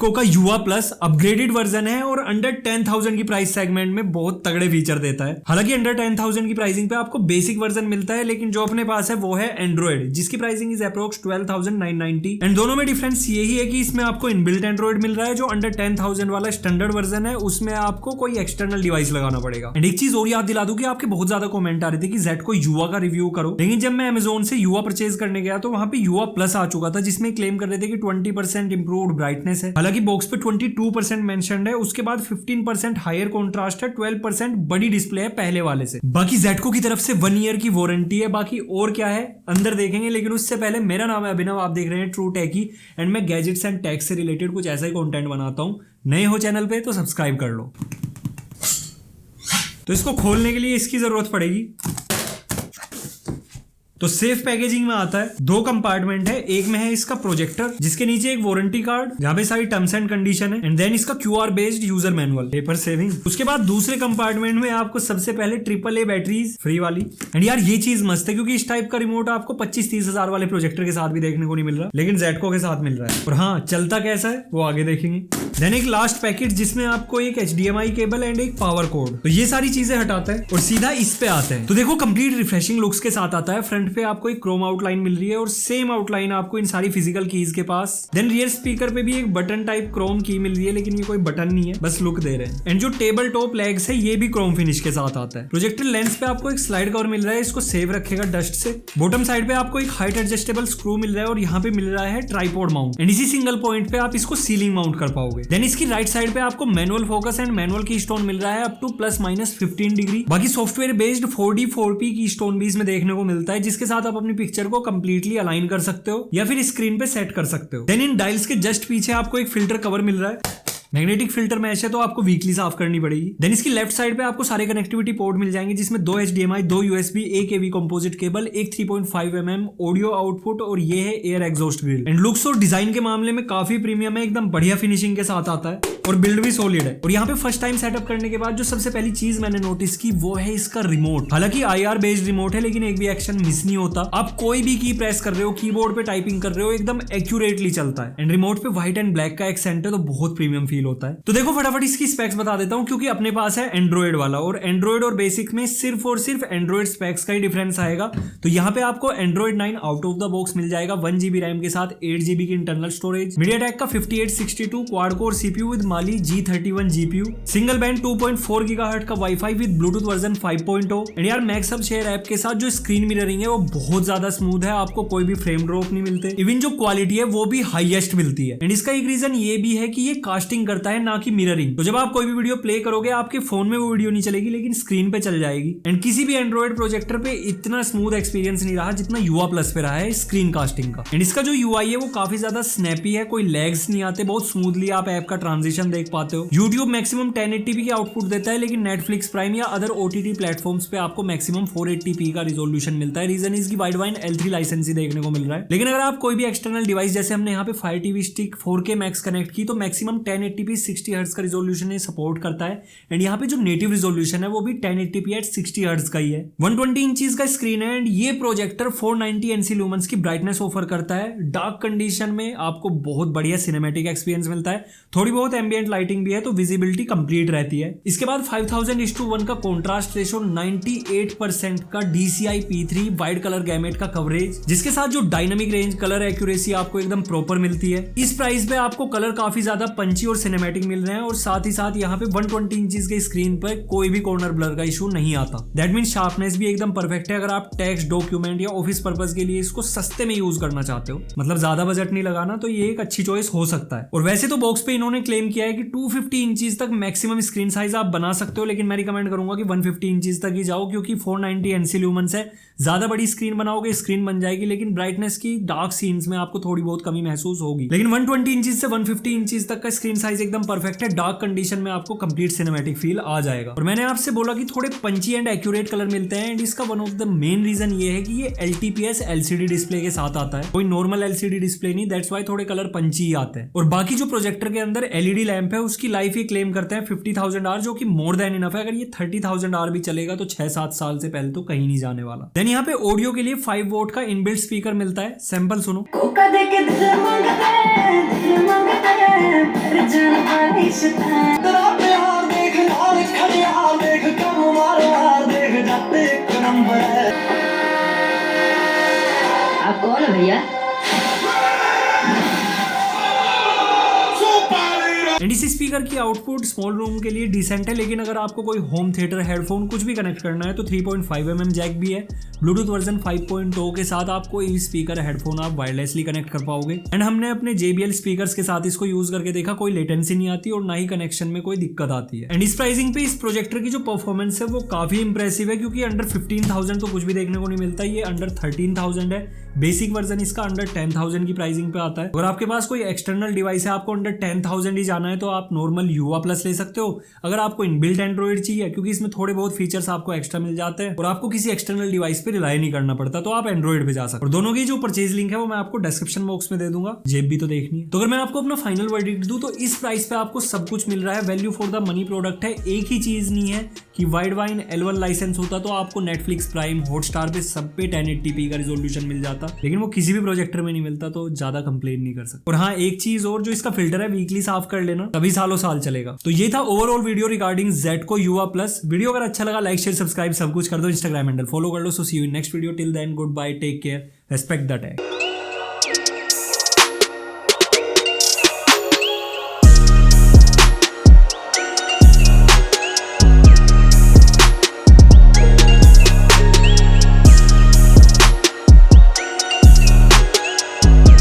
Zetco का युवा plus upgraded version है और अंडर 10,000 की प्राइस सेगमेंट में बहुत तगड़े फीचर देता है। हालांकि अंडर 10,000 की प्राइसिंग पे आपको बेसिक वर्जन मिलता है, लेकिन जो अपने पास है वो है एंड्रॉइड, जिसकी प्राइसिंग इज अप्रोक्स 12,990। एंड दोनों में डिफरेंस यही है कि इसमें आपको इनबिल्ट एंड्रॉइड मिल रहा है, जो अंडर 10,000 वाला स्टैंडर्ड वर्जन है उसमें आपको कोई एक्सटर्नल डिवाइस लगाना पड़ेगा। एंड एक चीज और याद दिला दूं कि आपके बहुत ज्यादा कमेंट आ रहे थे कि Zetco युवा का रिव्यू करो, लेकिन जब मैं Amazon से युवा परचेज करने गया तो वहां पे युवा प्लस आ चुका था, जिसमें क्लेम कर रहे थे कि 20% इंप्रूव्ड ब्राइटनेस है। हालांकि बॉक्स पे 22% मेंशन्ड है, उसके बाद 15% हायर कॉन्ट्रास्ट है, 12% बड़ी डिस्प्ले है पहले वाले से। बाकी Zetco की तरफ से 1 ईयर की वारंटी है। बाकी और क्या है अंदर देखेंगे, लेकिन उससे पहले मेरा नाम है अभिनव, आप देख रहे हैं ट्रू टेकी एंड मैं गैजेट्स एंड टेक से रिलेटेड कुछ ऐसा ही कंटेंट बनाता हूं। नए हो चैनल पे तो सब्सक्राइब कर लो। तो इसको खोलने के लिए इसकी जरूरत पड़ेगी। तो सेफ पैकेजिंग में आता है, 2 कंपार्टमेंट है। एक में है इसका प्रोजेक्टर, जिसके नीचे एक वारंटी कार्ड जहां पे सारी टर्म्स एंड कंडीशन है, एंड देन इसका QR based user manual, paper saving. उसके बाद दूसरे कंपार्टमेंट में आपको सबसे पहले AAA बैटरीज फ्री वाली। एंड यार ये चीज मस्त है, क्योंकि इस टाइप का रिमोट आपको 25-30 हजार वाले प्रोजेक्टर के साथ भी देखने को नहीं मिल रहा, लेकिन Zetco के साथ मिल रहा है। और हाँ, चलता कैसा है वो आगे देखेंगे। देन एक लास्ट पैकेट जिसमें आपको एक HDMI केबल एंड एक पावर कोड। तो ये सारी चीजें हटाता है और सीधा इस पे आते हैं। तो देखो कंप्लीट रिफ्रेशिंग लुक्स के साथ आता है। फ्रंट पे आपको एक क्रोम आउटलाइन मिल रही है और सेम आउटलाइन आपको इन सारी फिजिकल कीज के पास। देन रियर स्पीकर पे भी एक बटन टाइप क्रोम की मिल रही है, लेकिन ये कोई बटन नहीं है, बस लुक दे रहे हैं। एंड जो टेबल टॉप लेग्स है ये भी क्रोम फिनिश के साथ आता है। प्रोजेक्टर लेंस पे आपको एक स्लाइड कवर मिल रहा है, इसको सेव रखेगा डस्ट से। बॉटम साइड पे आपको एक हाइट एडजस्टेबल स्क्रू मिल रहा है और यहाँ पे मिल रहा है ट्राइपॉड माउंट। एंड इसी सिंगल पॉइंट पे आप इसको सीलिंग माउंट कर पाओगे। देन इसकी राइट साइड पे आपको मैनुअल फोकस एंड मैनुअल की स्टोन मिल रहा है अप टू ±15 डिग्री। बाकी सॉफ्टवेयर बेस्ड 4D 4P की स्टोन भी इसमें देखने को मिलता है, जिसके साथ आप अपनी पिक्चर को कंप्लीटली अलाइन कर सकते हो या फिर स्क्रीन पे सेट कर सकते हो। देन इन डायल्स के जस्ट पीछे आपको एक फिल्टर कवर मिल रहा है। मैग्नेटिक फिल्टर मैश है तो आपको वीकली साफ करनी पड़ेगी। देन इसकी लेफ्ट साइड पे आपको सारे कनेक्टिविटी पोर्ट मिल जाएंगे, जिसमें 2 HDMI, 2 USB, एक AV कंपोजिट केबल, एक 3.5 mm ऑडियो आउटपुट और ये है air exhaust grill. And looks और डिजाइन के मामले में काफी प्रीमियम है, एकदम बढ़िया फिनिशिंग के साथ आता है और बिल्ड भी सॉलिड है। और यहाँ पे फर्स्ट टाइम सेटअप करने के बाद जो सबसे पहली चीज मैंने नोटिस की वो है इसका रिमोट। हालांकि IR बेस्ड रिमोट है, लेकिन एक भी एक्शन मिस नहीं होता। आप कोई भी की प्रेस कर रहे हो, कीबोर्ड पे टाइपिंग कर रहे हो, एकदम एक्यूरेटली चलता है। एंड रिमोट पे व्हाइट एंड ब्लैक का एक्सेंट है तो बहुत प्रीमियम फील होता है। तो देखो फटाफट इसकी स्पेक्स बता देता हूं, क्योंकि अपने पास है एंड्रॉइड वाला और एंड्रॉइड और बेसिक में सिर्फ और सिर्फ एंड्रॉइड स्पेक्स का ही डिफरेंस आएगा। तो यहाँ पे आपको Android 9 out of the box मिल जाएगा, 1 GB रैम के साथ 8 GB की इंटरनल स्टोरेज, MediaTek का 5862 quad core CPU with Mali G31 GPU, single band 2.4 GHz का wifi with Bluetooth version 5.0। And यार मैक्सअप शेयर ऐप के साथ जो स्क्रीन मिररिंग है वो बहुत ज्यादा स्मूथ है, आपको कोई भी फ्रेम ड्रॉप नहीं मिलते। इवन जो क्वालिटी है वो भी हाईएस्ट मिलती है। एंड इसका एक रीजन ये भी है कि ये कास्टिंग करता है ना कि मिररिंग। तो जब आप कोई भी वीडियो प्ले करोगे आपके फोन में वो वीडियो नहीं चलेगी, लेकिन स्क्रीन पे चल जाएगी। एंड किसी भी एंड्रॉइड प्रोजेक्टर पे इतना स्मूथ एक्सपीरियंस नहीं रहा जितना युवा प्लस पे रहा है स्क्रीन कास्टिंग का। एंड इसका जो UI है वो काफी ज्यादा स्नैपी है, कोई लैग्स नहीं आते, बहुत स्मूथली आप ऐप का ट्रांजिशन देख पाते हो। यूट्यूब मैक्सिमम 1080p की आउटपुट देता है, लेकिन नेटफ्लिक्स प्राइम या अदर OTT प्लेटफॉर्म्स पे आपको मैक्सिमम 480p का रिजोल्यूशन मिलता है। रीजन इसकी वाइडवाइन L3 लाइसेंस ही देखने को मिल रहा है। लेकिन अगर आप कोई भी एक्सटर्नल डिवाइस, जैसे हमने यहाँ पे Fire TV stick 4K max connect की, तो मैक्सिमम 1080p 60 हर्ट्ज का रिजोल्यूशन सपोर्ट करता है। एंड यहाँ पे जो नेटिव रिजोल्यूशन है वो भी 1080p एट 60 हर्ट्ज का ही है। 120 इंचेस का स्क्रीन है एंड ये प्रोजेक्टर 490 NC लूमेंस की ब्राइटनेस ऑफर करता है। डार्क कंडीशन में आपको बहुत बढ़िया सिनेमैटिक एक्सपीरियंस मिलता है, थोड़ी बहुत एम्बिएंट लाइटिंग भी है तो विजिबिलिटी कंप्लीट रहती है। इसके बाद 5000:1 का कॉन्ट्रास्ट रेशो, 98% का DCI P3 wide colour gamete का कवरेज, जिसके साथ जो डायनामिक रेंज कलर एक्यूरेसी आपको एकदम प्रॉपर मिलती है। इस प्राइस पे आपको कलर काफी ज्यादा पंची और सिनेमैटिक मिल रहे हैं और साथ ही साथ यहाँ पे 120 इंचेस के स्क्रीन पर कोई भी कॉर्नर ब्लर का इशू नहीं आता। दैट मींस शार्पनेस भी एकदम परफेक्ट है अगर आप टेक्स्ट, डॉक्यूमेंट या ऑफिस पर्पस के लिए इसको सस्ते में यूज करना चाहते हो, मतलब ज्यादा बजट नहीं लगाना, तो ये एक अच्छी चॉइस हो सकता है। और वैसे तो बॉक्स पे इन्होंने क्लेम किया है कि 250 इंचेस तक मैक्सिमम स्क्रीन साइज आप बना सकते हो, लेकिन मैं रिकमेंड करूंगा कि 150 इंचेस तक ही जाओ, क्योंकि 490 NC लूमेंस है। ज्यादा बड़ी स्क्रीन बनाओगे स्क्रीन बन जाएगी, लेकिन ब्राइटनेस की डार्क सीन्स में आपको थोड़ी बहुत कमी महसूस होगी। लेकिन 120 इंचेस से 150 इंचेस तक का स्क्रीन साइज साइज एकदम परफेक्ट है, डार्क कंडीशन में आपको कंप्लीट सिनेमैटिक फील आ जाएगा। और मैंने आपसे बोला कि थोड़े पंची एंड एक्यूरेट कलर मिलते हैं, एंड इसका one of the main reason ये है कि ये LTPS LCD डिस्प्ले के साथ आता है, कोई नॉर्मल LCD डिस्प्ले नहीं, दैट्स वाई थोड़े कलर पंची ही आते हैं। और बाकी जो प्रोजेक्टर के अंदर LED लैंप है उसकी लाइफ ये क्लेम करते हैं 50,000 आवर, जो कि मोर देन इनफ है। अगर ये 30,000 आवर भी चलेगा तो 6-7 साल से पहले तो कहीं नहीं जाने वाला। देन यहाँ पे ऑडियो के लिए 5 वोल्ट का इनबिल्ट स्पीकर मिलता है, सैंपल सुनो। आप कौन हो भैया? एंड इस स्पीकर की आउटपुट स्मॉल रूम के लिए डिसेंट है, लेकिन अगर आपको कोई होम थिएटर हेडफोन कुछ भी कनेक्ट करना है तो 3.5 mm जैक भी है। ब्लूटूथ वर्जन 5.0 के साथ आपको इस स्पीकर हेडफोन आप वायरलेसली कनेक्ट कर पाओगे। एंड हमने अपने JBL स्पीकर्स के साथ इसको यूज करके देखा, कोई लेटेंसी नहीं आती और ना ही कनेक्शन में कोई दिक्कत आती है। एंड इस प्राइसिंग पे इस प्रोजेक्टर की जो परफॉर्मेंस है वो काफी इंप्रेसिव है, क्योंकि अंडर 15,000 तो कुछ भी देखने को नहीं मिलता। ये अंडर 13,000 है, बेसिक वर्जन इसका अंडर 10,000 की प्राइसिंग पे आता है। अगर आपके पास कोई एक्सटर्नल डिवाइस है, आपको अंडर 10,000 ही जाना है तो आप नॉर्मल युवा प्लस ले सकते हो। अगर आपको इनबिल्ट एंड्रॉइड चाहिए, क्योंकि इसमें थोड़े बहुत फीचर्स आपको एक्स्ट्रा मिल जाते हैं और आपको किसी एक्सटर्नल डिवाइस पे रिलाई नहीं करना पड़ता, तो आप एंड्रॉइड पे जा सकते हो। और दोनों की जो परचेज लिंक है वो मैं आपको डिस्क्रिप्शन बॉक्स में दे दूंगा, जेब भी तो देखनी है। तो अगर मैं आपको अपना फाइनल वर्डिक्ट दूं तो इस प्राइस पे आपको सब कुछ मिल रहा है, value for the money product है। एक ही चीज नहीं है कि वाइड वाइन L1 लाइसेंस होता तो आपको नेटफ्लिक्स, प्राइम, हॉटस्टार पे सब पे 1080p का रिजोल्यूशन मिल जाता, लेकिन वो किसी भी प्रोजेक्टर में नहीं मिलता, तो ज्यादा कंप्लेन नहीं कर सकते। और हाँ, एक चीज और, जो इसका फिल्टर है वीकली साफ कर लेना, तभी सालों साल चलेगा। तो ये था ओवरऑल वीडियो रिगार्डिंग Zetco युवा प्लस। वीडियो अगर अच्छा लगा लाइक शेयर सब्सक्राइब सब कुछ कर दो, इंस्टाग्राम हैंडल फॉलो कर लो। So see you in next video, till then goodbye, take care, respect the tag.